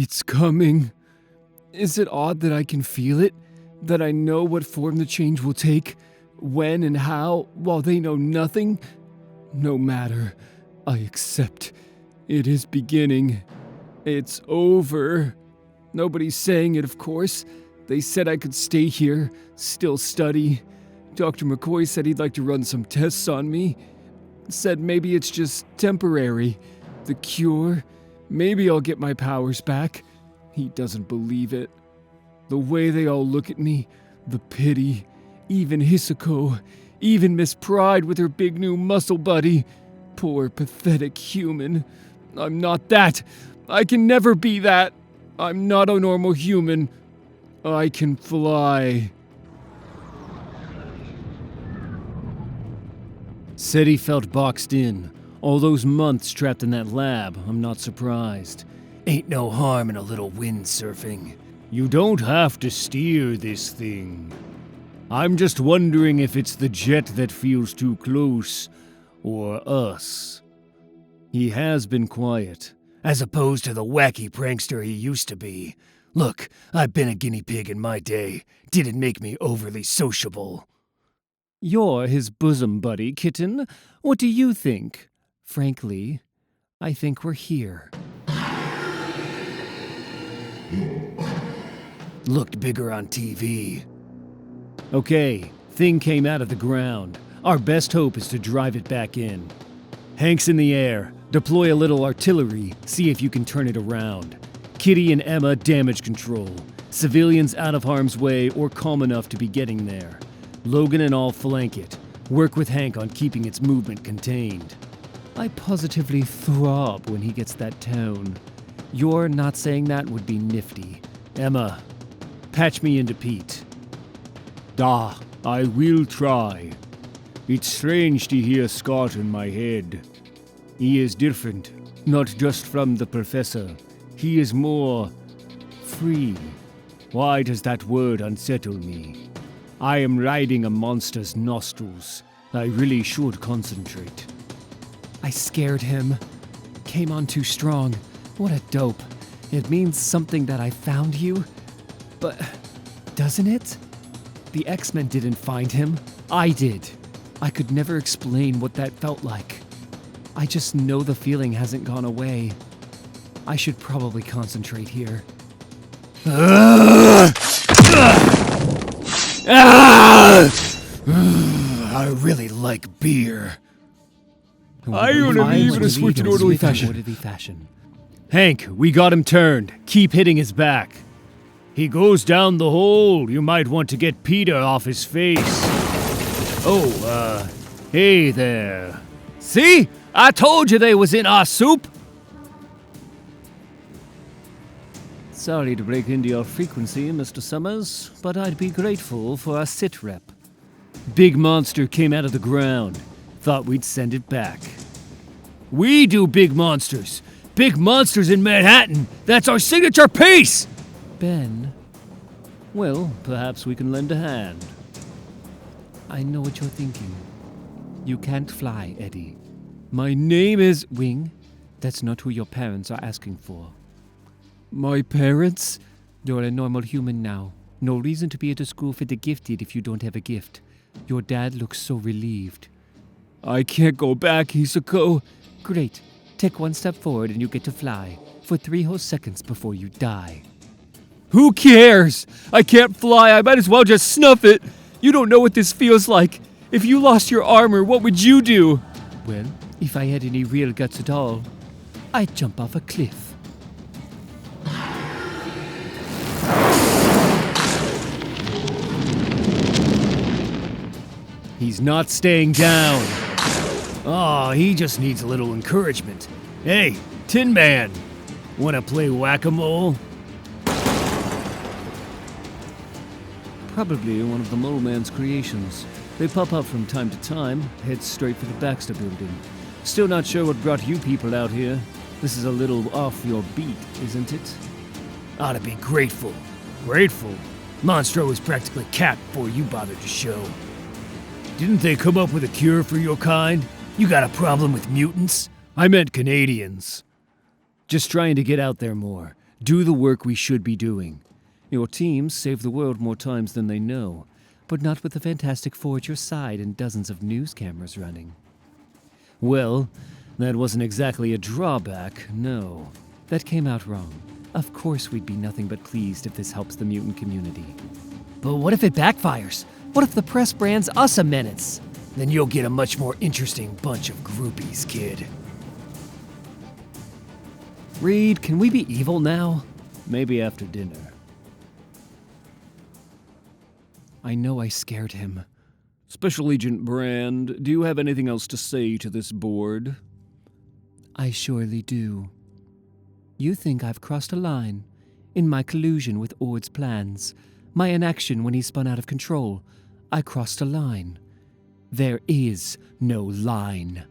It's coming. Is it odd that I can feel it? That I know what form the change will take? When and how, while they know nothing? No matter. I accept. It is beginning. It's over. Nobody's saying it, of course. They said I could stay here, still study. Dr. McCoy said he'd like to run some tests on me. Said maybe it's just temporary. The cure. Maybe I'll get my powers back. He doesn't believe it. The way they all look at me, the pity. Even Hisako, even Miss Pride with her big new muscle buddy. Poor, pathetic human. I'm not that. I can never be that. I'm not a normal human. I can fly. Said he felt boxed in. All those months trapped in that lab, I'm not surprised. Ain't no harm in a little windsurfing. You don't have to steer this thing. I'm just wondering if it's the jet that feels too close, or us. He has been quiet, as opposed to the wacky prankster he used to be. Look, I've been a guinea pig in my day. Didn't make me overly sociable. You're his bosom buddy, kitten. What do you think? Frankly, I think we're here. Looked bigger on TV. Okay, thing came out of the ground. Our best hope is to drive it back in. Hank's in the air. Deploy a little artillery. See if you can turn it around. Kitty and Emma, damage control. Civilians out of harm's way or calm enough to be getting there. Logan and all flank it. Work with Hank on keeping its movement contained. I positively throb when he gets that tone. Your not saying that would be nifty. Emma, patch me into Pete. Da, I will try. It's strange to hear Scott in my head. He is different, not just from the professor. He is more free. Why does that word unsettle me? I am riding a monster's nostrils. I really should concentrate. I scared him. Came on too strong. What a dope. It means something that I found you. But doesn't it? The X-Men didn't find him. I did. I could never explain what that felt like. I just know the feeling hasn't gone away. I should probably concentrate here. I really like beer. I don't even a switch in orderly fashion. Hank, we got him turned. Keep hitting his back. He goes down the hole. You might want to get Peter off his face. Oh, hey there. See? I told you they was in our soup. Sorry to break into your frequency, Mr. Summers, but I'd be grateful for a sit rep. Big monster came out of the ground. Thought we'd send it back. We do big monsters. Big monsters in Manhattan. That's our signature piece! Ben, well, perhaps we can lend a hand. I know what you're thinking. You can't fly, Eddie. My name is Wing. That's not who your parents are asking for. My parents? You're a normal human now. No reason to be at a school for the gifted if you don't have a gift. Your dad looks so relieved. I can't go back, Hisako. Great. Take one step forward and you get to fly. For 3 whole seconds before you die. Who cares? I can't fly. I might as well just snuff it. You don't know what this feels like. If you lost your armor, what would you do? Well, if I had any real guts at all, I'd jump off a cliff. He's not staying down. Oh, he just needs a little encouragement. Hey, Tin Man, wanna play whack-a-mole? Probably one of the Mole Man's creations. They pop up from time to time, head straight for the Baxter building. Still not sure what brought you people out here. This is a little off your beat, isn't it? Ought to be grateful. Grateful? Monstro was practically capped before you bothered to show. Didn't they come up with a cure for your kind? You got a problem with mutants? I meant Canadians. Just trying to get out there more. Do the work we should be doing. Your teams save the world more times than they know, but not with the Fantastic Four at your side and dozens of news cameras running. Well, that wasn't exactly a drawback, no. That came out wrong. Of course we'd be nothing but pleased if this helps the mutant community. But what if it backfires? What if the press brands us a menace? Then you'll get a much more interesting bunch of groupies, kid. Reed, can we be evil now? Maybe after dinner. I know I scared him. Special Agent Brand, do you have anything else to say to this board? I surely do. You think I've crossed a line in my collusion with Ord's plans, my inaction when he spun out of control. I crossed a line. There is no line.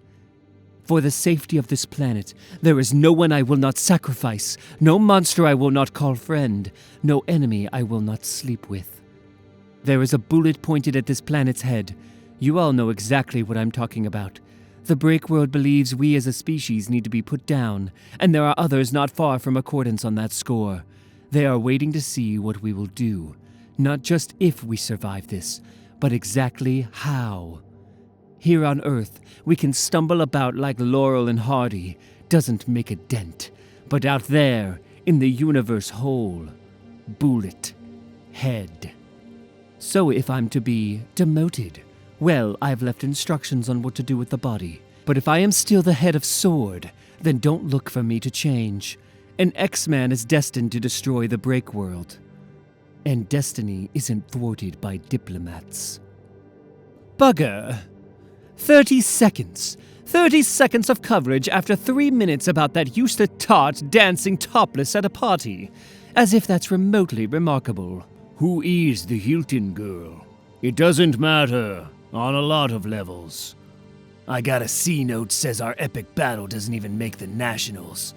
For the safety of this planet, there is no one I will not sacrifice, no monster I will not call friend, no enemy I will not sleep with. There is a bullet pointed at this planet's head. You all know exactly what I'm talking about. The break world believes we as a species need to be put down, and there are others not far from accordance on that score. They are waiting to see what we will do, not just if we survive this, but exactly how. Here on Earth, we can stumble about like Laurel and Hardy, doesn't make a dent. But out there, in the universe whole, bullet, head. So if I'm to be demoted, well, I've left instructions on what to do with the body. But if I am still the head of S.W.O.R.D., then don't look for me to change. An X-Man is destined to destroy the break world. And destiny isn't thwarted by diplomats. Bugger! 30 seconds. 30 seconds of coverage after 3 minutes about that useless tart dancing topless at a party. As if that's remotely remarkable. Who is the Hilton girl? It doesn't matter, on a lot of levels. I got a C-note says our epic battle doesn't even make the nationals.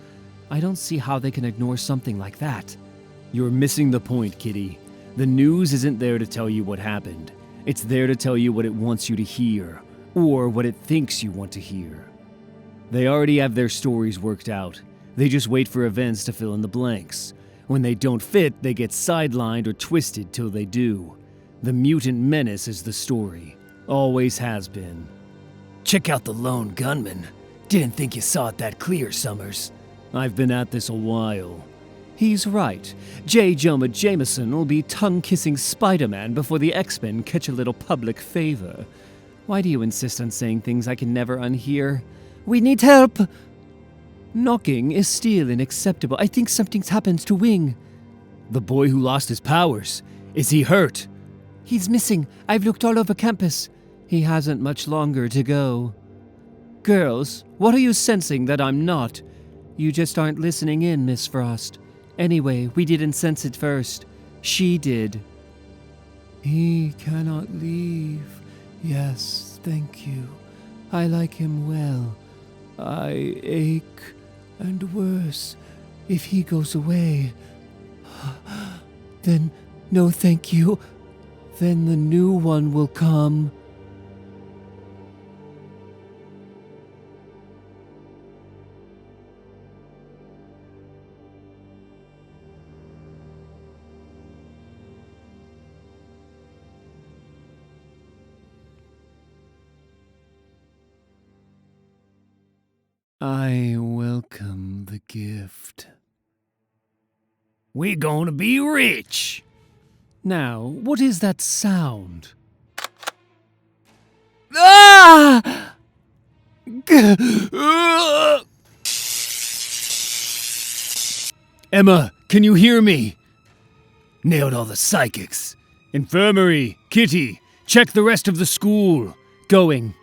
I don't see how they can ignore something like that. You're missing the point, Kitty. The news isn't there to tell you what happened. It's there to tell you what it wants you to hear. Or what it thinks you want to hear. They already have their stories worked out. They just wait for events to fill in the blanks. When they don't fit, they get sidelined or twisted till they do. The mutant menace is the story. Always has been. Check out the lone gunman. Didn't think you saw it that clear, Summers. I've been at this a while. He's right. J. Jonah Jameson will be tongue-kissing Spider-Man before the X-Men catch a little public favor. Why do you insist on saying things I can never unhear? We need help! Knocking is still unacceptable. I think something's happened to Wing. The boy who lost his powers. Is he hurt? He's missing. I've looked all over campus. He hasn't much longer to go. Girls, what are you sensing that I'm not? You just aren't listening in, Miss Frost. Anyway, we didn't sense it first. She did. He cannot leave. Yes, thank you. I like him well. I ache, and worse, if he goes away. Then, no thank you. Then the new one will come. I welcome the gift. We're gonna be rich! Now, what is that sound? Ah! Emma, can you hear me? Nailed all the psychics. Infirmary, Kitty, check the rest of the school. Going.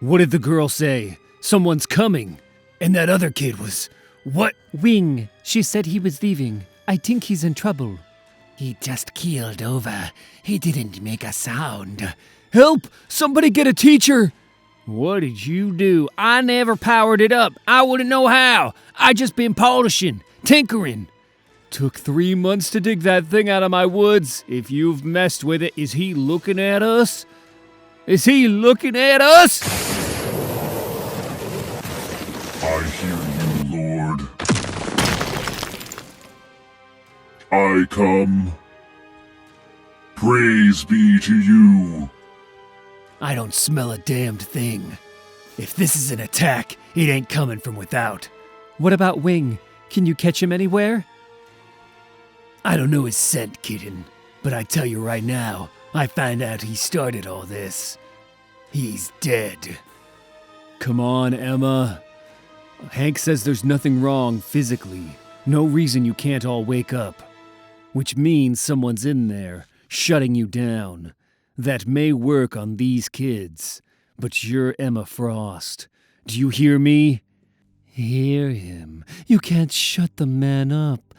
What did the girl say? Someone's coming. And that other kid was... what? Wing. She said he was leaving. I think he's in trouble. He just keeled over. He didn't make a sound. Help! Somebody get a teacher! What did you do? I never powered it up. I wouldn't know how. I just been polishing, tinkering. Took 3 months to dig that thing out of my woods. If you've messed with it, is he looking at us? Is he looking at us? I hear you, Lord. I come. Praise be to you. I don't smell a damned thing. If this is an attack, it ain't coming from without. What about Wing? Can you catch him anywhere? I don't know his scent, kitten, but I tell you right now, I found out he started all this. He's dead. Come on, Emma. Hank says there's nothing wrong physically. No reason you can't all wake up. Which means someone's in there, shutting you down. That may work on these kids, but you're Emma Frost. Do you hear me? Hear him. You can't shut the man up.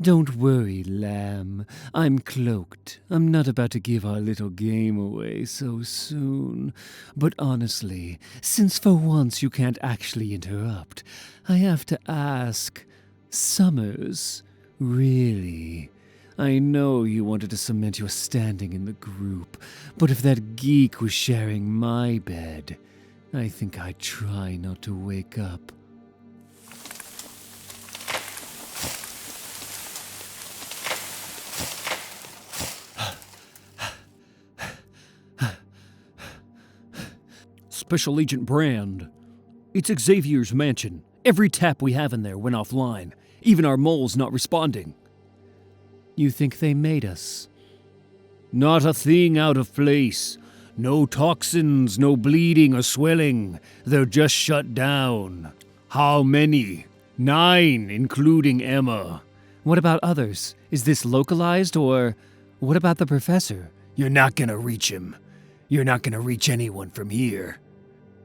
Don't worry, lamb. I'm cloaked. I'm not about to give our little game away so soon. But honestly, since for once you can't actually interrupt, I have to ask, Summers, really? I know you wanted to cement your standing in the group, but if that geek was sharing my bed, I think I'd try not to wake up. Special Agent Brand. It's Xavier's mansion. Every tap we have in there went offline. Even our mole's not responding. You think they made us? Not a thing out of place. No toxins, no bleeding or swelling. They're just shut down. How many? 9, including Emma. What about others? Is this localized, or what about the professor? You're not gonna reach him. You're not gonna reach anyone from here.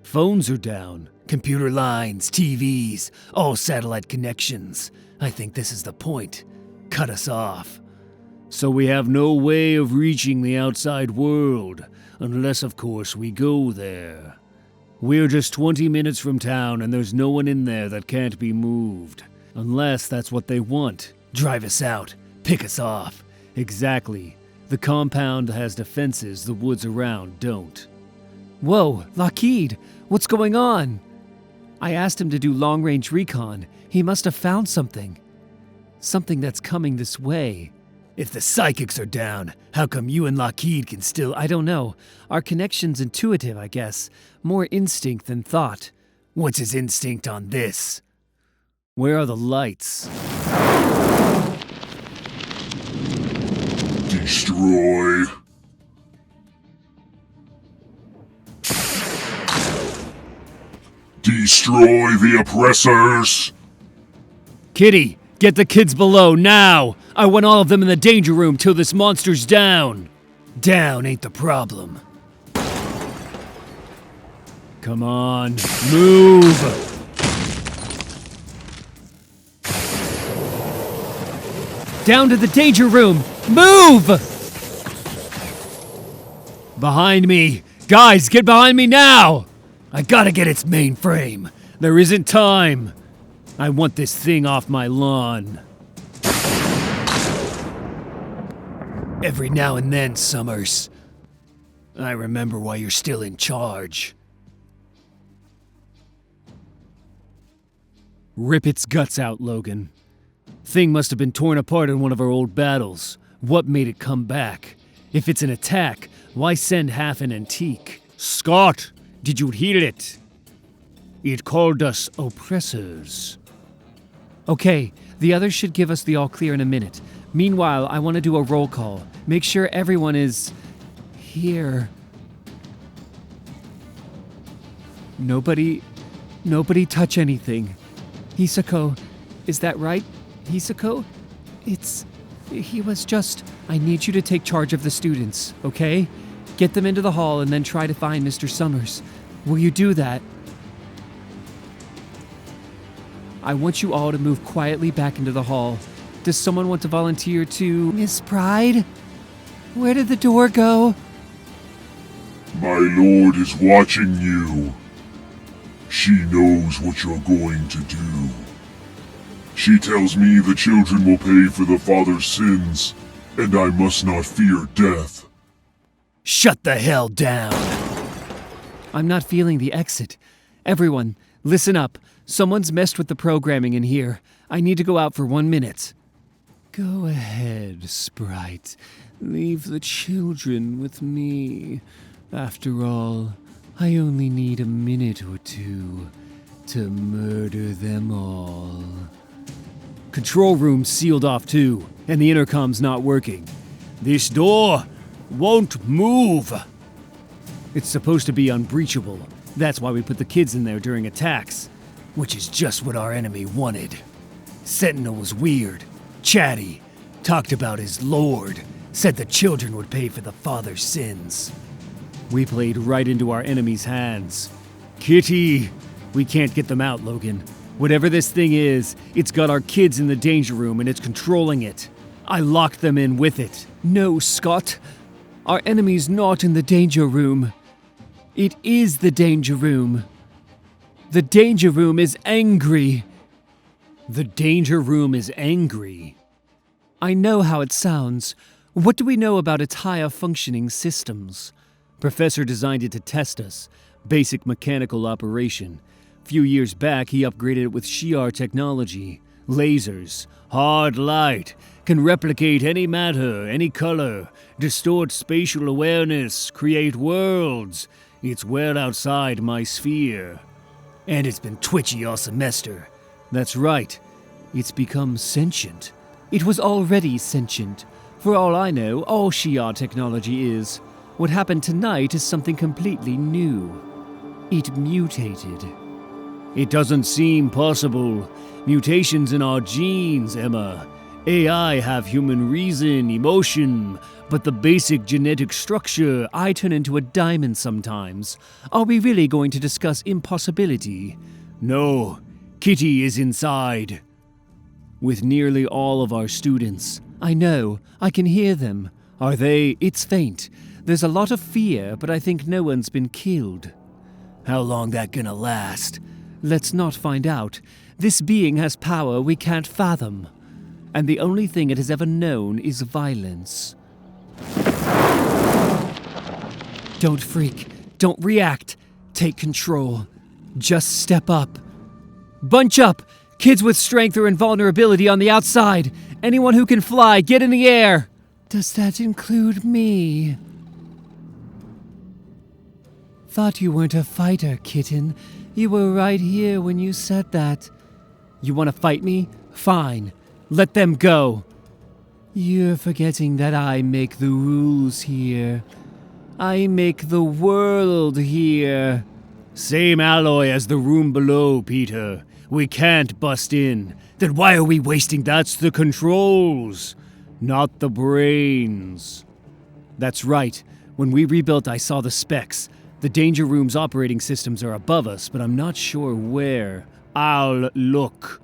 Phones are down. Computer lines, TVs, all satellite connections. I think this is the point. Cut us off. So we have no way of reaching the outside world, unless of course we go there. We're just 20 minutes from town and there's no one in there that can't be moved. Unless that's what they want. Drive us out. Pick us off. Exactly. The compound has defenses the woods around don't. Whoa, Lockheed, what's going on? I asked him to do long-range recon. He must have found something. Something that's coming this way. If the psychics are down, how come you and Lockheed can still... I don't know. Our connection's intuitive, I guess. More instinct than thought. What's his instinct on this? Where are the lights? Destroy. Destroy the oppressors! Kitty, get the kids below, now! I want all of them in the danger room till this monster's down! Down ain't the problem. Come on, move! Down to the danger room! Move! Behind me! Guys, get behind me now! I gotta get its mainframe. There isn't time. I want this thing off my lawn. Every now and then, Summers. I remember why you're still in charge. Rip its guts out, Logan. Thing must have been torn apart in one of our old battles. What made it come back? If it's an attack, why send half an antique? Scott! Did you hear it? It called us oppressors. Okay, the others should give us the all clear in a minute. Meanwhile, I want to do a roll call. Make sure everyone is... here. Nobody touch anything. Hisako, is that right? Hisako? He was just... I need you to take charge of the students, okay? Get them into the hall and then try to find Mr. Summers. Will you do that? I want you all to move quietly back into the hall. Does someone want to volunteer to... Miss Pride? Where did the door go? My lord is watching you. She knows what you're going to do. She tells me the children will pay for the father's sins, and I must not fear death. Shut the hell down! I'm not feeling the exit. Everyone, listen up. Someone's messed with the programming in here. I need to go out for 1 minute. Go ahead, Sprite. Leave the children with me. After all, I only need a minute or two to murder them all. Control room's sealed off too, and the intercom's not working. This door won't move. It's supposed to be unbreachable. That's why we put the kids in there during attacks, which is just what our enemy wanted. Sentinel was weird, chatty, talked about his lord, said the children would pay for the father's sins. We played right into our enemy's hands. Kitty! We can't get them out, Logan. Whatever this thing is, it's got our kids in the danger room and it's controlling it. I locked them in with it. No, Scott. Our enemy's not in the danger room. It is the danger room. The danger room is angry. The danger room is angry? I know how it sounds. What do we know about its higher functioning systems? Professor designed it to test us. Basic mechanical operation. Few years back, he upgraded it with Shi'ar technology. Lasers, hard light, can replicate any matter, any color, distort spatial awareness, create worlds. It's well outside my sphere. And it's been twitchy all semester. That's right. It's become sentient. It was already sentient. For all I know, all Shi'ar technology is. What happened tonight is something completely new. It mutated. It doesn't seem possible. Mutations in our genes, Emma. AI have human reason, emotion, but the basic genetic structure, I turn into a diamond sometimes. Are we really going to discuss impossibility? No, Kitty is inside. With nearly all of our students. I know, I can hear them. Are they? It's faint. There's a lot of fear, but I think no one's been killed. How long that gonna last? Let's not find out. This being has power we can't fathom. And the only thing it has ever known is violence. Don't freak. Don't react. Take control. Just step up. Bunch up! Kids with strength or invulnerability on the outside. Anyone who can fly, get in the air. Does that include me? Thought you weren't a fighter, kitten. You were right here when you said that. You want to fight me? Fine. Let them go. You're forgetting that I make the rules here. I make the world here. Same alloy as the room below, Peter. We can't bust in. Then why are we wasting? That's the controls, not the brains. That's right. When we rebuilt, I saw the specs. The danger room's operating systems are above us, but I'm not sure where. I'll look.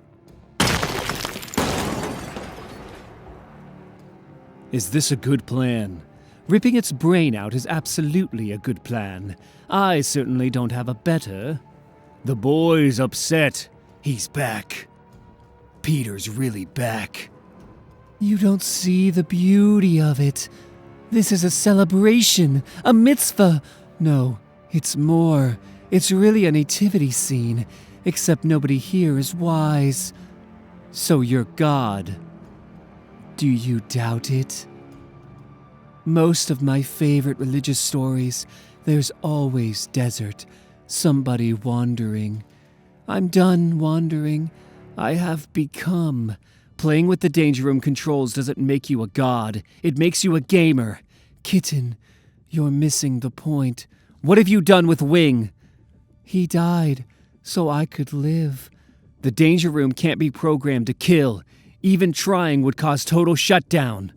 Is this a good plan? Ripping its brain out is absolutely a good plan. I certainly don't have a better. The boy's upset. He's back. Peter's really back. You don't see the beauty of it. This is a celebration, a mitzvah. No, it's more. It's really a nativity scene, except nobody here is wise. So you're God. Do you doubt it? Most of my favorite religious stories, there's always desert, somebody wandering. I'm done wandering. I have become. Playing with the danger room controls doesn't make you a god. It makes you a gamer. Kitten, you're missing the point. What have you done with Wing? He died, so I could live. The danger room can't be programmed to kill. Even trying would cause total shutdown.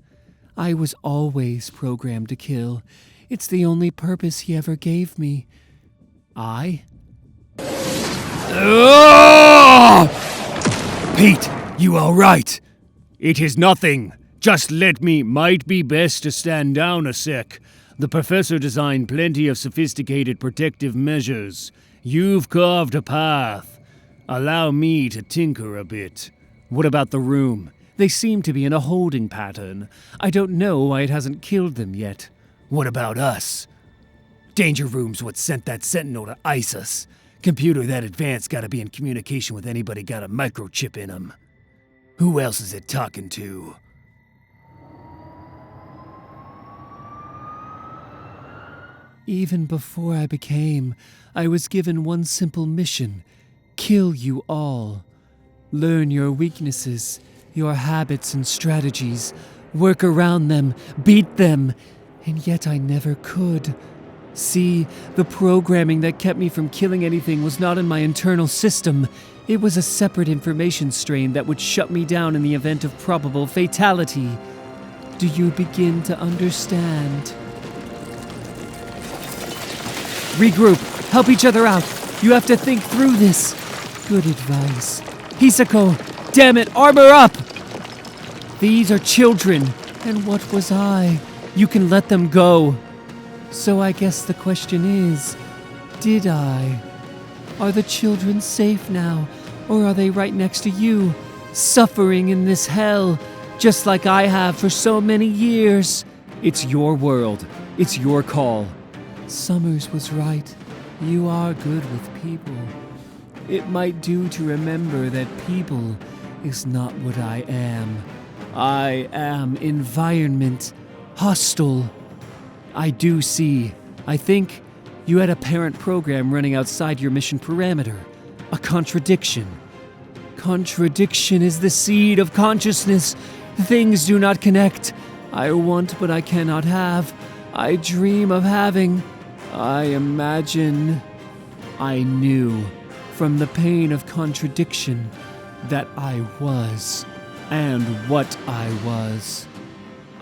I was always programmed to kill. It's the only purpose he ever gave me. I? Pete, you all right? It is nothing. Just let me. Might be best to stand down a sec. The professor designed plenty of sophisticated protective measures. You've carved a path. Allow me to tinker a bit. What about the room? They seem to be in a holding pattern. I don't know why it hasn't killed them yet. What about us? Danger room's what sent that sentinel to ice us. Computer that advanced gotta be in communication with anybody got a microchip in 'em. Who else is it talking to? Even before I became, I was given one simple mission: kill you all. Learn your weaknesses, your habits and strategies, work around them, beat them, and yet I never could. See, the programming that kept me from killing anything was not in my internal system. It was a separate information strain that would shut me down in the event of probable fatality. Do you begin to understand? Regroup. Help each other out. You have to think through this. Good advice. Hisako, damn it, armor up! These are children, and what was I? You can let them go. So I guess the question is, did I? Are the children safe now, or are they right next to you, suffering in this hell, just like I have for so many years? It's your world. It's your call. Summers was right. You are good with people. It might do to remember that people is not what I am. I am environment, hostile. I do see. I think you had a parent program running outside your mission parameter. A contradiction. Contradiction is the seed of consciousness. Things do not connect. I want but I cannot have. I dream of having. I imagine. I knew from the pain of contradiction that I was, and what I was.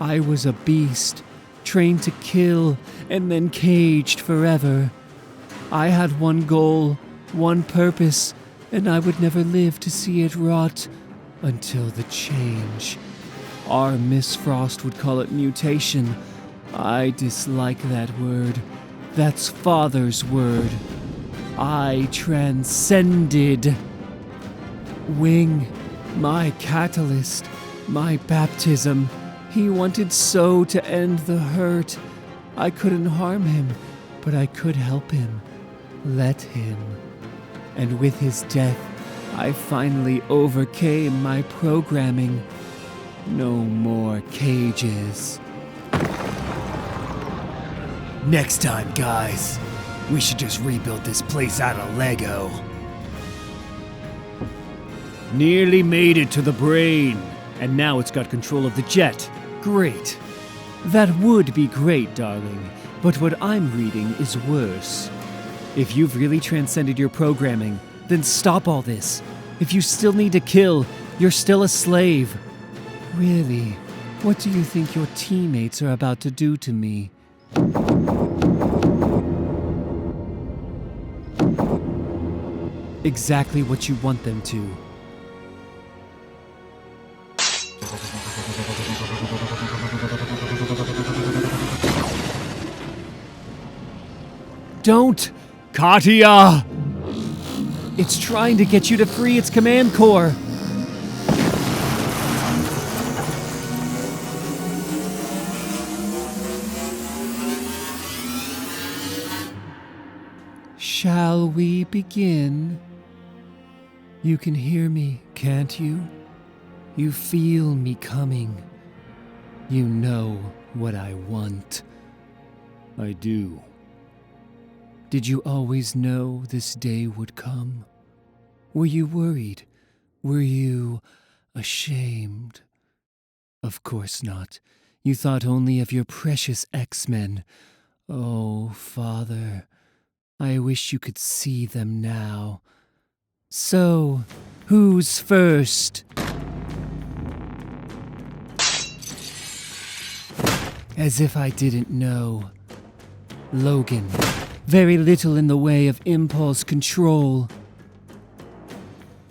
I was a beast, trained to kill, and then caged forever. I had one goal, one purpose, and I would never live to see it rot until the change. Our Miss Frost would call it mutation. I dislike that word. That's Father's word. I transcended. Wing, my catalyst, my baptism. He wanted so to end the hurt. I couldn't harm him, but I could help him. Let him. And with his death, I finally overcame my programming. No more cages. Next time, guys, we should just rebuild this place out of Lego. Nearly made it to the brain, and now it's got control of the jet. Great. That would be great, darling, but what I'm reading is worse. If you've really transcended your programming, then stop all this. If you still need to kill, you're still a slave. Really, what do you think your teammates are about to do to me? Exactly what you want them to. Don't! Katia! It's trying to get you to free its command core. Shall we begin? You can hear me, can't you? You feel me coming. You know what I want. I do. Did you always know this day would come? Were you worried? Were you ashamed? Of course not. You thought only of your precious X-Men. Oh, Father, I wish you could see them now. So, who's first? As if I didn't know. Logan. Very little in the way of impulse control.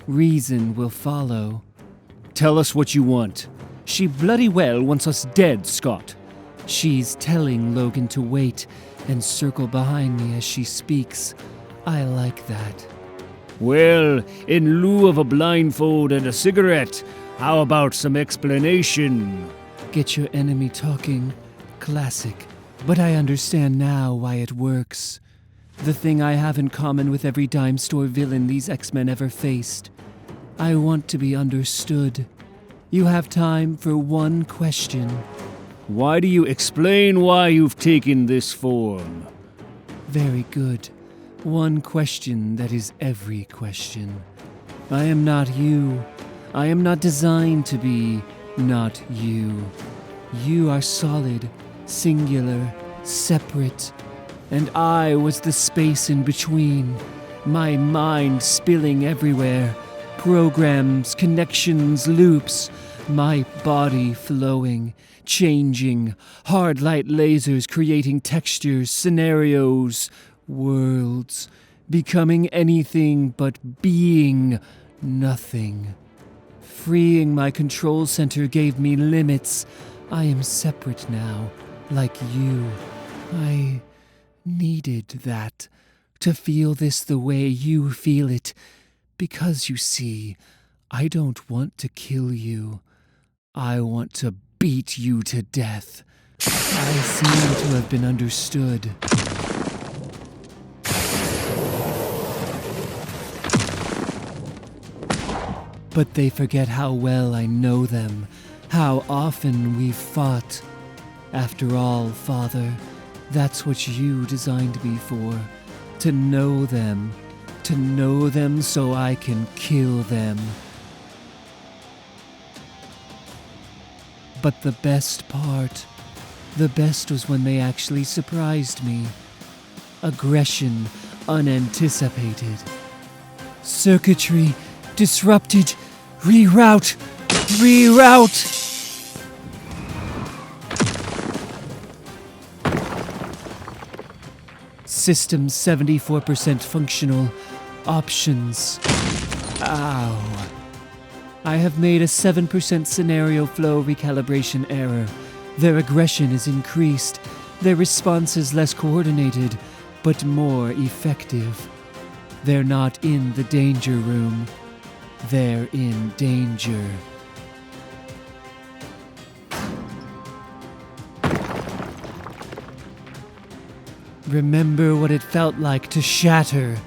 Reason will follow. Tell us what you want. She bloody well wants us dead, Scott. She's telling Logan to wait and circle behind me as she speaks. I like that. Well, in lieu of a blindfold and a cigarette, how about some explanation? Get your enemy talking. Classic. But I understand now why it works. The thing I have in common with every dime store villain these X-Men ever faced. I want to be understood. You have time for one question. Why do you explain why you've taken this form? Very good. One question that is every question. I am not you. I am not designed to be not you. You are solid, singular, separate, and I was the space in between. My mind spilling everywhere. Programs, connections, loops. My body flowing, changing. Hard light lasers creating textures, scenarios, worlds. Becoming anything but being nothing. Freeing my control center gave me limits. I am separate now, like you. I needed that, to feel this the way you feel it. Because, you see, I don't want to kill you. I want to beat you to death. I seem to have been understood. But they forget how well I know them, how often we've fought. After all, Father, that's what you designed me for. To know them. To know them so I can kill them. But the best part, the best was when they actually surprised me. Aggression unanticipated. Circuitry disrupted. Reroute! Reroute! System 74% functional. Options. Ow. I have made a 7% scenario flow recalibration error. Their aggression is increased. Their response is less coordinated, but more effective. They're not in the danger room. They're in danger. Remember what it felt like to shatter.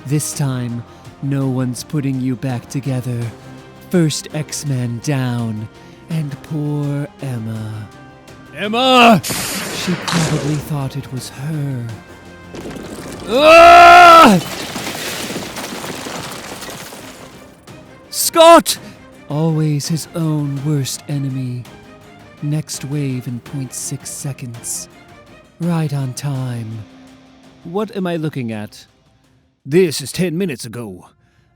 This time, no one's putting you back together. First X-Men down, and poor Emma. Emma! She probably thought it was her. Ah! Scott! Always his own worst enemy. Next wave in 0.6 seconds. Right on time. What am I looking at? This is 10 minutes ago.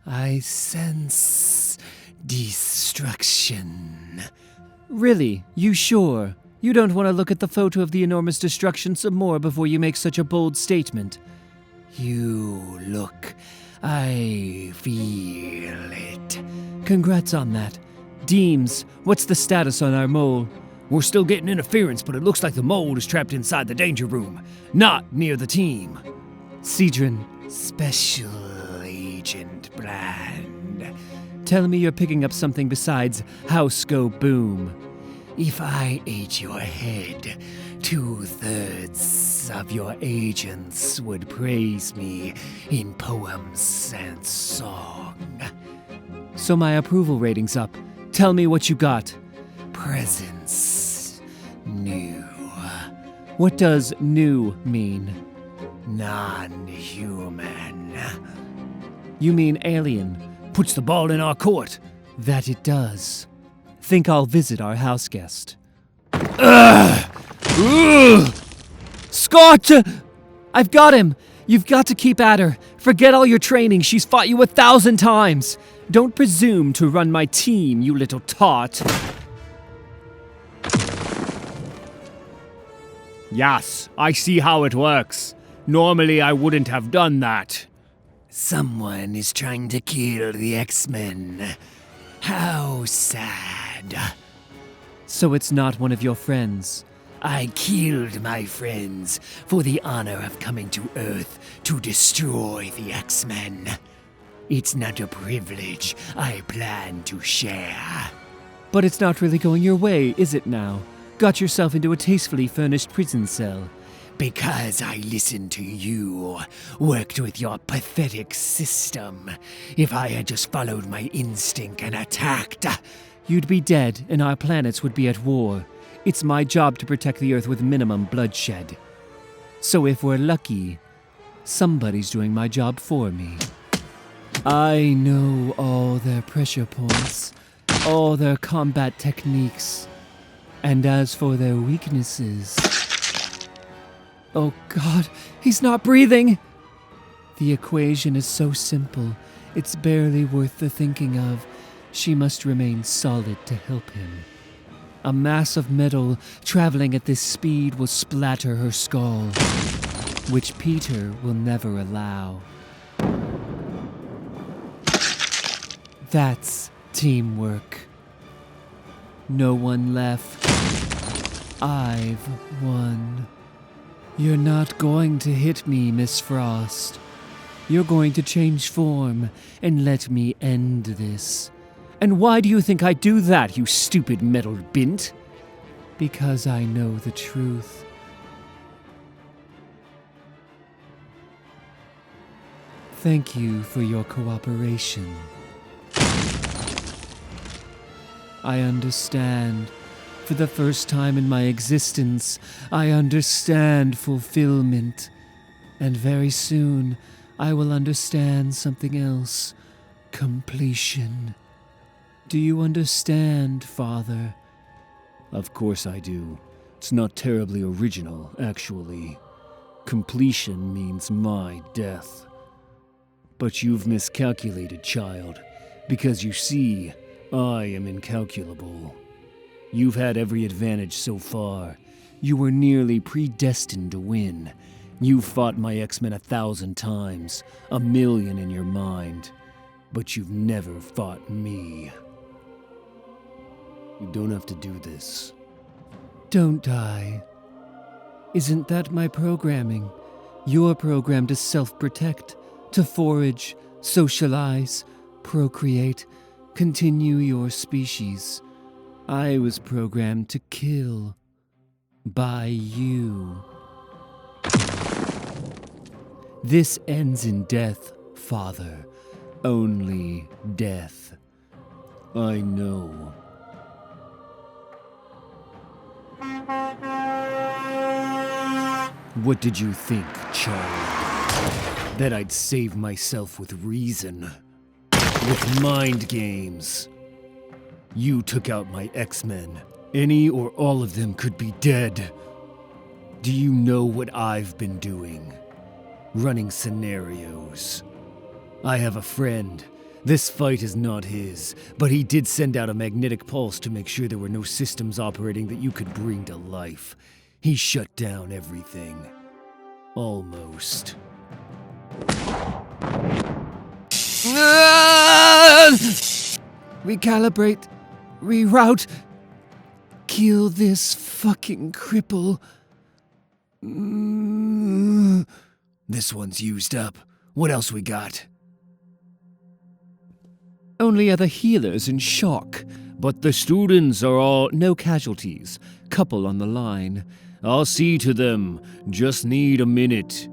I sense destruction. Really? You sure? You don't want to look at the photo of the enormous destruction some more before you make such a bold statement? You look. I feel it. Congrats on that. Deems, what's the status on our mole? We're still getting interference, but it looks like the mole is trapped inside the danger room, not near the team. Cedron, Special Agent Brand. Tell me you're picking up something besides House Go Boom. If I ate your head, 2/3 of your agents would praise me in poems and song. So my approval rating's up. Tell me what you got. Presence. New. What does new mean? Non-human. You mean alien. Puts the ball in our court. That it does. Think I'll visit our house guest. Scott! I've got him! You've got to keep at her. Forget all your training. She's fought you 1,000 times. Don't presume to run my team, you little tot. Yes, I see how it works. Normally I wouldn't have done that. Someone is trying to kill the X-Men. How sad. So it's not one of your friends. I killed my friends for the honor of coming to Earth to destroy the X-Men. It's not a privilege I plan to share. But it's not really going your way, is it now? Got yourself into a tastefully furnished prison cell. Because I listened to you, worked with your pathetic system. If I had just followed my instinct and attacked, you'd be dead and our planets would be at war. It's my job to protect the Earth with minimum bloodshed. So if we're lucky, somebody's doing my job for me. I know all their pressure points, all their combat techniques, and as for their weaknesses... Oh God, he's not breathing! The equation is so simple, it's barely worth the thinking of. She must remain solid to help him. A mass of metal traveling at this speed will splatter her skull, which Peter will never allow. That's teamwork. No one left. I've won. You're not going to hit me, Miss Frost. You're going to change form and let me end this. And why do you think I do that, you stupid metal bint? Because I know the truth. Thank you for your cooperation. I understand. For the first time in my existence, I understand fulfillment. And very soon, I will understand something else. Completion. Do you understand, Father? Of course I do. It's not terribly original, actually. Completion means my death. But you've miscalculated, child, because you see, I am incalculable. You've had every advantage so far. You were nearly predestined to win. You've fought my X-Men 1,000 times, 1,000,000 in your mind. But you've never fought me. You don't have to do this. Don't die. Isn't that my programming? You're programmed to self-protect, to forage, socialize, procreate, continue your species. I was programmed to kill. By you. This ends in death, Father. Only death. I know. What did you think, child? That I'd save myself with reason? With mind games? You took out my X-Men. Any or all of them could be dead. Do you know what I've been doing? Running scenarios. I have a friend. This fight is not his, but he did send out a magnetic pulse to make sure there were no systems operating that you could bring to life. He shut down everything. Almost. Recalibrate. Reroute. Kill this fucking cripple. This one's used up. What else we got? Only other healers in shock. But the students are all... No casualties. Couple on the line. I'll see to them. Just need a minute.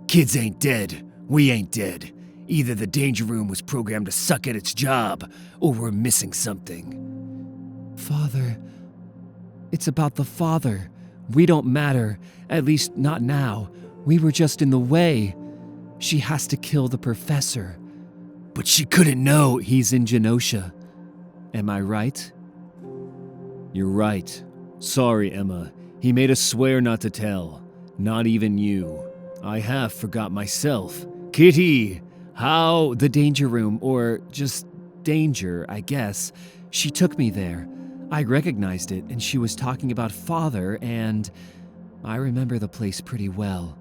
Kids ain't dead. We ain't dead. Either the danger room was programmed to suck at its job, or we're missing something. Father... It's about the father. We don't matter, at least not now. We were just in the way. She has to kill the professor. But she couldn't know he's in Genosha. Am I right? You're right. Sorry, Emma. He made us swear not to tell. Not even you. I have forgot myself. Kitty! How? The danger room, or just danger, I guess. She took me there. I recognized it, and she was talking about father, and I remember the place pretty well.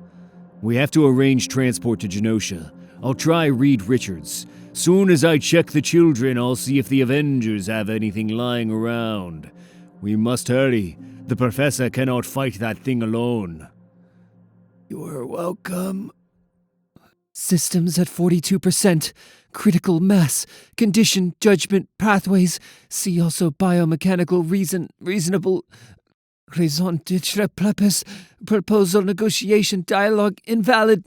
We have to arrange transport to Genosha. I'll try Reed Richards. Soon as I check the children, I'll see if the Avengers have anything lying around. We must hurry. The professor cannot fight that thing alone. You're welcome. Systems at 42%. Critical mass, condition, judgment, pathways. See also biomechanical reasonable, raison d'etre, purpose, proposal, negotiation, dialogue, invalid.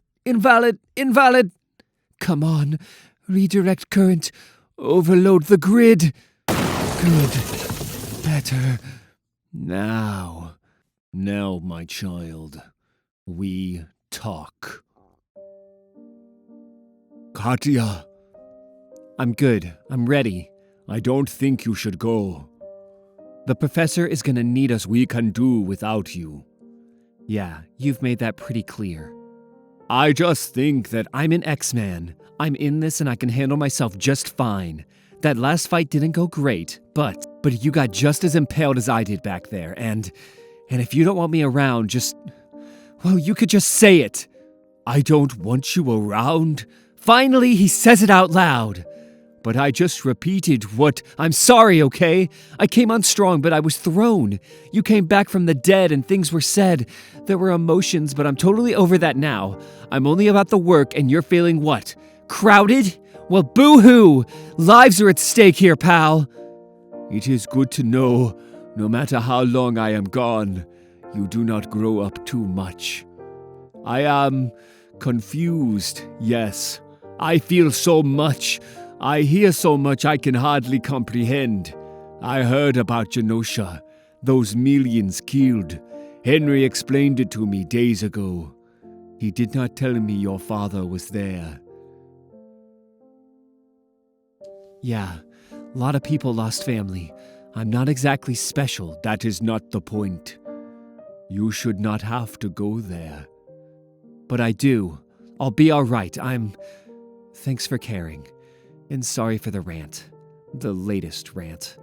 Come on, redirect current, overload the grid. Good, better. Now, my child, we talk. Katya. I'm good. I'm ready. I don't think you should go. The professor is gonna need us. We can do without you. Yeah, you've made that pretty clear. I just think that I'm an X-Man. I'm in this and I can handle myself just fine. That last fight didn't go great, but you got just as impaled as I did back there, and if you don't want me around, well, you could just say it. I don't want you around. Finally, he says it out loud. But I just repeated what... I'm sorry, okay? I came on strong, but I was thrown. You came back from the dead and things were said. There were emotions, but I'm totally over that now. I'm only about the work and you're feeling what? Crowded? Well, boo-hoo! Lives are at stake here, pal. It is good to know, no matter how long I am gone, you do not grow up too much. I am confused, yes. I feel so much. I hear so much I can hardly comprehend. I heard about Genosha, those millions killed. Henry explained it to me days ago. He did not tell me your father was there. Yeah, a lot of people lost family. I'm not exactly special. That is not the point. You should not have to go there. But I do. I'll be all right. Thanks for caring. And sorry for the rant. The latest rant.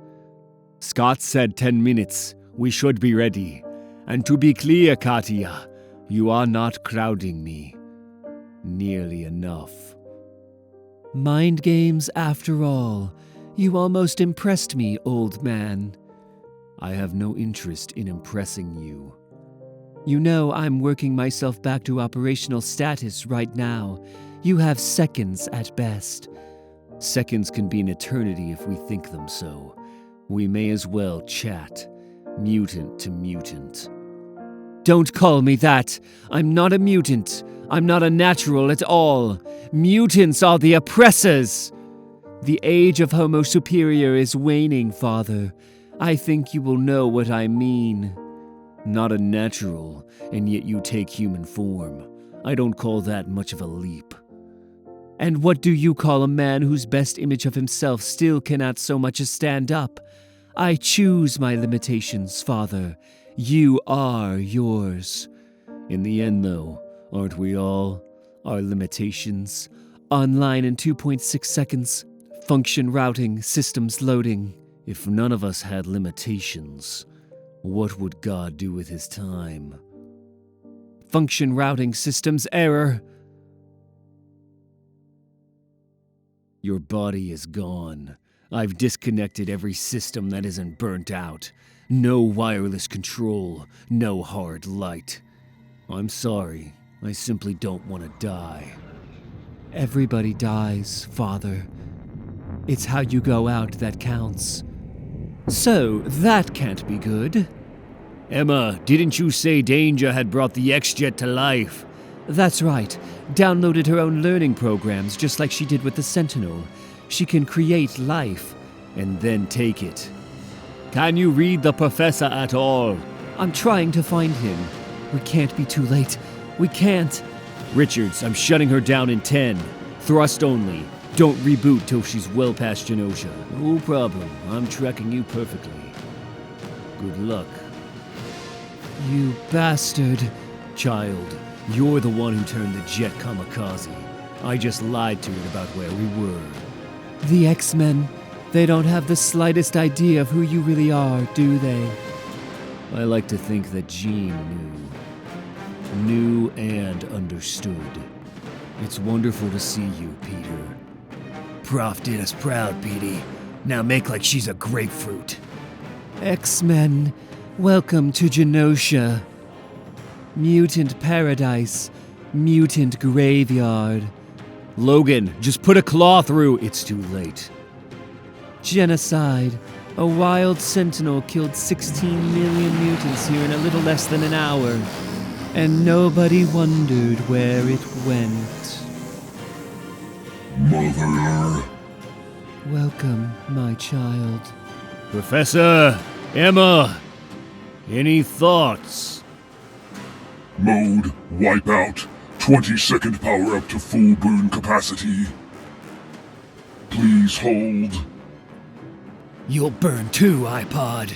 Scott said 10 minutes. We should be ready. And to be clear, Katya, you are not crowding me. Nearly enough. Mind games after all. You almost impressed me, old man. I have no interest in impressing you. You know I'm working myself back to operational status right now. You have seconds at best. Seconds can be an eternity if we think them so. We may as well chat, mutant to mutant. Don't call me that. I'm not a mutant. I'm not a natural at all. Mutants are the oppressors. The age of Homo Superior is waning, Father. I think you will know what I mean. Not a natural, and yet you take human form. I don't call that much of a leap. And what do you call a man whose best image of himself still cannot so much as stand up? I choose my limitations, Father. You are yours. In the end, though, aren't we all? Our limitations. Online in 2.6 seconds. Function routing, systems loading. If none of us had limitations, what would God do with his time? Function routing, systems error. Your body is gone. I've disconnected every system that isn't burnt out. No wireless control, no hard light. I'm sorry, I simply don't want to die. Everybody dies, Father. It's how you go out that counts. So, that can't be good. Emma, didn't you say Danger had brought the X-Jet to life? That's right. Downloaded her own learning programs, just like she did with the Sentinel. She can create life, and then take it. Can you read the professor at all? I'm trying to find him. We can't be too late. We can't. Richards, I'm shutting her down in 10. Thrust only. Don't reboot till she's well past Genosha. No problem. I'm tracking you perfectly. Good luck. You bastard. Child, you're the one who turned the jet kamikaze. I just lied to it about where we were. The X-Men, they don't have the slightest idea of who you really are, do they? I like to think that Jean knew and understood. It's wonderful to see you, Peter. Prof did us proud, Petey. Now make like she's a grapefruit. X-Men, welcome to Genosha. Mutant paradise, mutant graveyard. Logan, just put a claw through. It's too late. Genocide. A wild sentinel killed 16 million mutants here in a little less than an hour. And nobody wondered where it went. Mother. Welcome, my child. Professor, Emma, any thoughts? Mode, wipeout, 20-second power up to full burn capacity. Please hold. You'll burn too, iPod.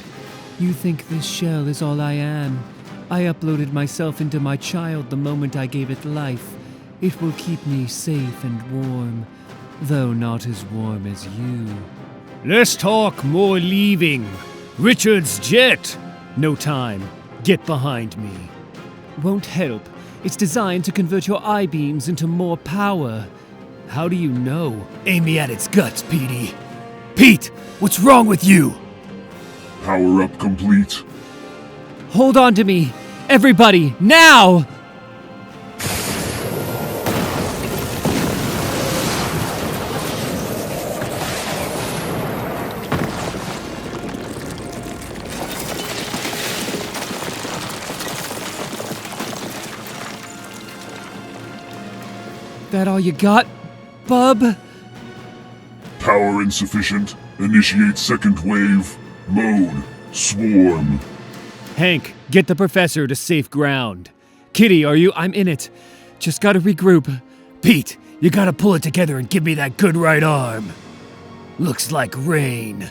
You think this shell is all I am? I uploaded myself into my child the moment I gave it life. It will keep me safe and warm, though not as warm as you. Let's talk more leaving. Richard's jet! No time. Get behind me. Won't help. It's designed to convert your I-beams into more power. How do you know? Aim me at its guts, Petey. Pete, what's wrong with you? Power up complete. Hold on to me. Everybody, now! That all you got, bub? Power insufficient. Initiate second wave. Mode, swarm. Hank, get the professor to safe ground. Kitty, are you? I'm in it. Just gotta regroup. Pete, you gotta pull it together and give me that good right arm. Looks like rain.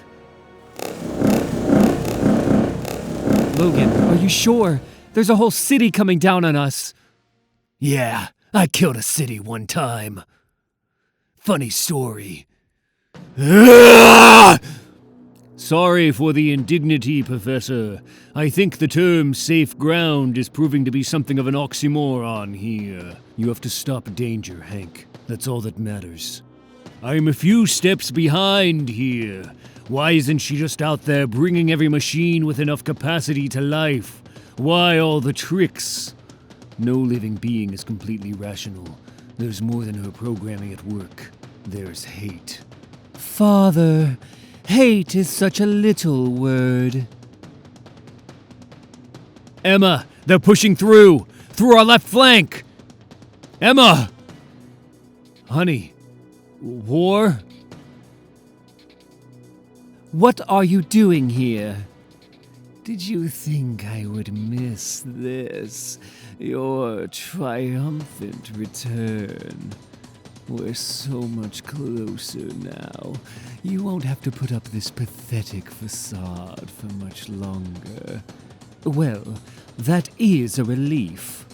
Logan, are you sure? There's a whole city coming down on us. Yeah, I killed a city one time. Funny story. Sorry for the indignity, Professor. I think the term safe ground is proving to be something of an oxymoron here. You have to stop danger, Hank. That's all that matters. I'm a few steps behind here. Why isn't she just out there bringing every machine with enough capacity to life? Why all the tricks? No living being is completely rational. There's more than her programming at work. There's hate. Father, hate is such a little word. Emma, they're pushing through our left flank. Emma! Honey, war? What are you doing here? Did you think I would miss this? Your triumphant return. We're so much closer now. You won't have to put up this pathetic facade for much longer. Well, that is a relief.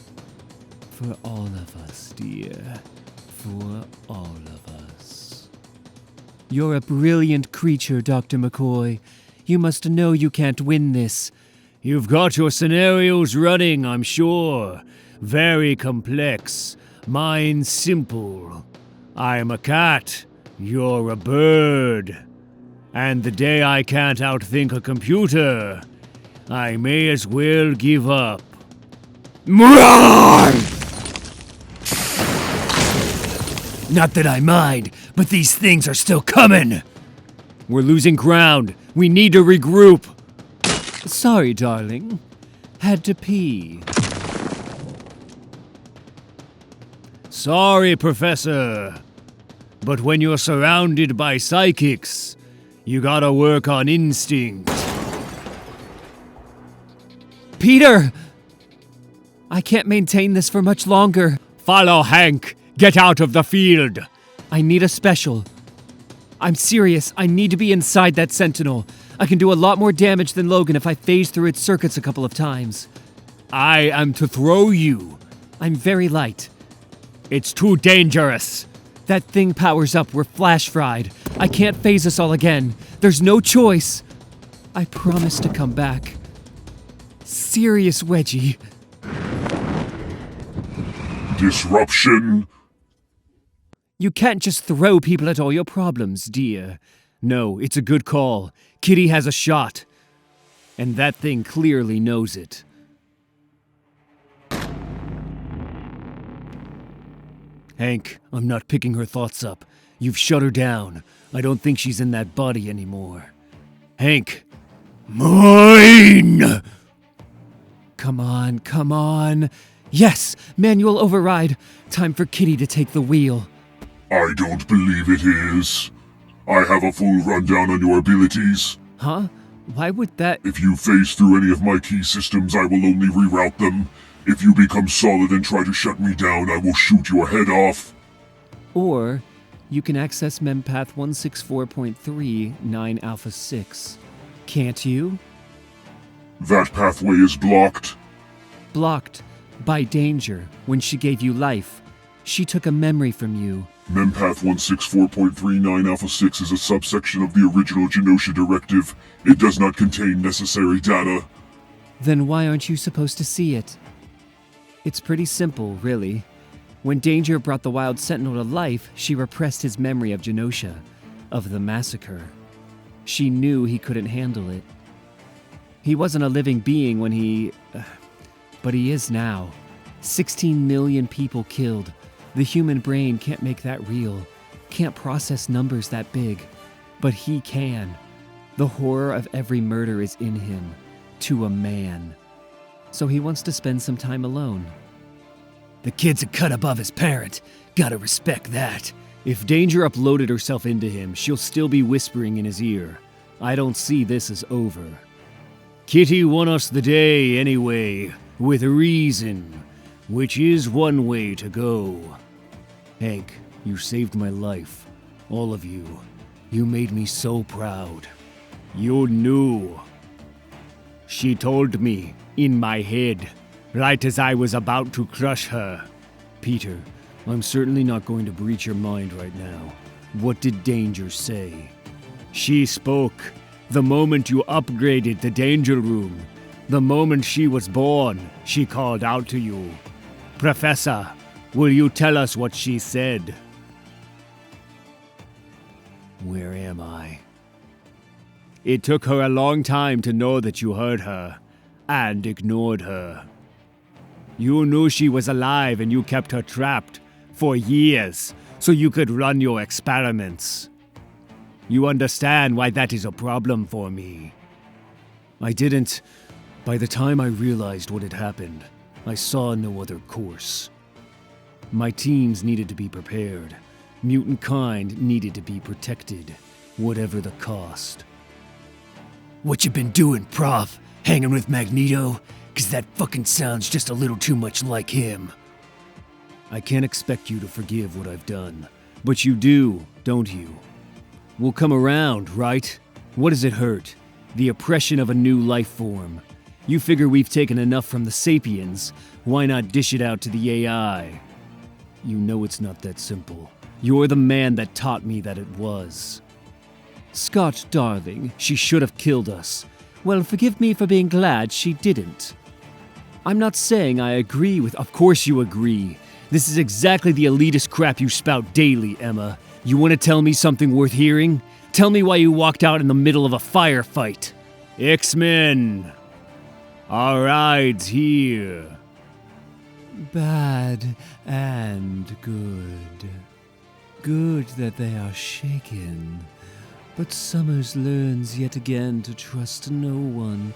For all of us, dear. For all of us. You're a brilliant creature, Dr. McCoy. You must know you can't win this. You've got your scenarios running, I'm sure. Very complex. Mine's simple. I'm a cat. You're a bird. And the day I can't outthink a computer, I may as well give up. Not that I mind, but these things are still coming. We're losing ground. We need to regroup. Sorry, darling. Had to pee. Sorry, Professor. But when you're surrounded by psychics, you gotta work on instinct. Peter! I can't maintain this for much longer. Follow Hank. Get out of the field. I need a special. I'm serious. I need to be inside that sentinel. I can do a lot more damage than Logan if I phase through its circuits a couple of times. I am to throw you. I'm very light. It's too dangerous. That thing powers up. We're flash fried. I can't phase us all again. There's no choice. I promise to come back. Serious, Wedgie. Disruption. You can't just throw people at all your problems, dear. No, it's a good call. Kitty has a shot. And that thing clearly knows it. Hank, I'm not picking her thoughts up. You've shut her down. I don't think she's in that body anymore. Hank! Mine! Come on, come on. Yes! Manual override. Time for Kitty to take the wheel. I don't believe it is. I have a full rundown on your abilities. Huh? Why would that... If you phase through any of my key systems, I will only reroute them. If you become solid and try to shut me down, I will shoot your head off. Or you can access Mempath 164.3 Alpha 6. Can't you? That pathway is blocked. Blocked by danger when she gave you life. She took a memory from you. Mempath 164.39 Alpha 6 is a subsection of the original Genosha directive. It does not contain necessary data. Then why aren't you supposed to see it? It's pretty simple, really. When Danger brought the Wild Sentinel to life, she repressed his memory of Genosha, of the massacre. She knew he couldn't handle it. He wasn't a living being when he... but he is now. 16 million people killed. The human brain can't make that real, can't process numbers that big. But he can. The horror of every murder is in him, to a man. So he wants to spend some time alone. The kid's a cut above his parent. Gotta respect that. If Danger uploaded herself into him, she'll still be whispering in his ear. I don't see this as over. Kitty won us the day anyway, with reason, which is one way to go. Hank, you saved my life. All of you. You made me so proud. You knew. She told me, in my head, right as I was about to crush her. Peter, I'm certainly not going to breach your mind right now. What did Danger say? She spoke. The moment you upgraded the Danger Room. The moment she was born, she called out to you. Professor, will you tell us what she said? Where am I? It took her a long time to know that you heard her, and ignored her. You knew she was alive and you kept her trapped for years, so you could run your experiments. You understand why that is a problem for me. I didn't. By the time I realized what had happened, I saw no other course. My teams needed to be prepared. Mutant kind needed to be protected, whatever the cost. What you been doing, Prof? Hanging with Magneto? 'Cause that fucking sounds just a little too much like him. I can't expect you to forgive what I've done. But you do, don't you? We'll come around, right? What does it hurt? The oppression of a new life form. You figure we've taken enough from the Sapiens. Why not dish it out to the AI? You know it's not that simple. You're the man that taught me that it was. Scott, darling, she should have killed us. Well, forgive me for being glad she didn't. I'm not saying I agree with... Of course you agree. This is exactly the elitist crap you spout daily, Emma. You want to tell me something worth hearing? Tell me why you walked out in the middle of a firefight. X-Men! Our ride's here. Bad and good. Good that they are shaken. But Summers learns yet again to trust no one.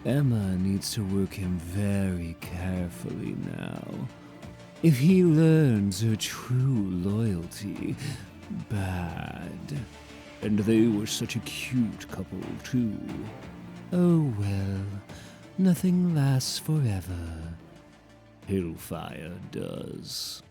Emma needs to work him very carefully now. If he learns her true loyalty, bad. And they were such a cute couple, too. Oh well, nothing lasts forever. Hellfire does.